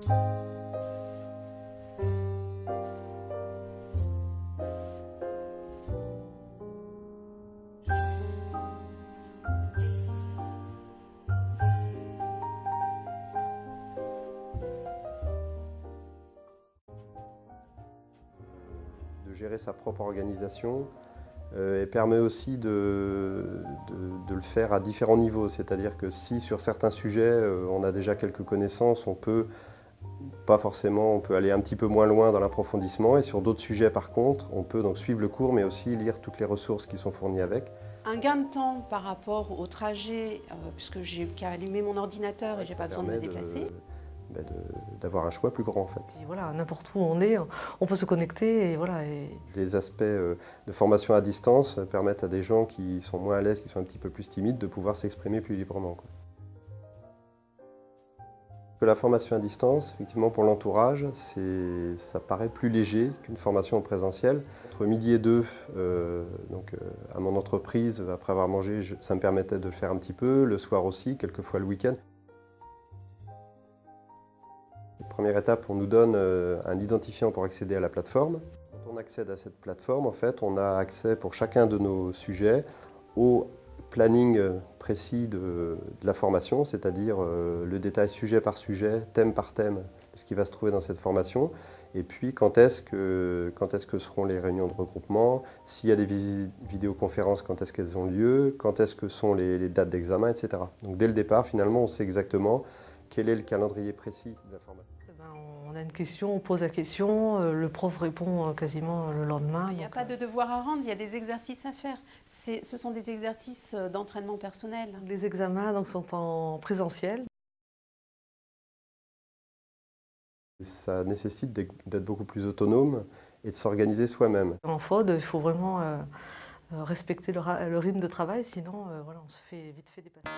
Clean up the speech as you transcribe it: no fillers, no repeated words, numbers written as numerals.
De gérer sa propre organisation et permet aussi de le faire à différents niveaux. C'est-à-dire que si sur certains sujets on a déjà quelques connaissances, on peut aller un petit peu moins loin dans l'approfondissement, et sur d'autres sujets par contre, on peut donc suivre le cours mais aussi lire toutes les ressources qui sont fournies avec. Un gain de temps par rapport au trajet, puisque j'ai qu'à allumer mon ordinateur et j'ai pas besoin de me déplacer. D'avoir un choix plus grand en fait. Et voilà, n'importe où on est, on peut se connecter et voilà. Les aspects de formation à distance permettent à des gens qui sont moins à l'aise, qui sont un petit peu plus timides, de pouvoir s'exprimer plus librement, quoi. La formation à distance, effectivement pour l'entourage, ça paraît plus léger qu'une formation en présentiel. Entre midi et 2, à mon entreprise, après avoir mangé, ça me permettait de le faire un petit peu, le soir aussi, quelquefois le week-end. Première étape, on nous donne un identifiant pour accéder à la plateforme. Quand on accède à cette plateforme, en fait, on a accès pour chacun de nos sujets au planning précis de la formation, c'est-à-dire le détail sujet par sujet, thème par thème, de ce qui va se trouver dans cette formation. Et puis quand est-ce que seront les réunions de regroupement, s'il y a des vidéoconférences, quand est-ce qu'elles ont lieu, quand est-ce que sont les dates d'examen, etc. Donc dès le départ, finalement, on sait exactement quel est le calendrier précis de la formation. On a une question, on pose la question, le prof répond quasiment le lendemain. Il n'y a pas de devoir à rendre, il y a des exercices à faire. Ce sont des exercices d'entraînement personnel. Les examens donc, sont en présentiel. Ça nécessite d'être beaucoup plus autonome et de s'organiser soi-même. En FOD, il faut vraiment respecter le rythme de travail, sinon voilà, on se fait vite fait dépasser.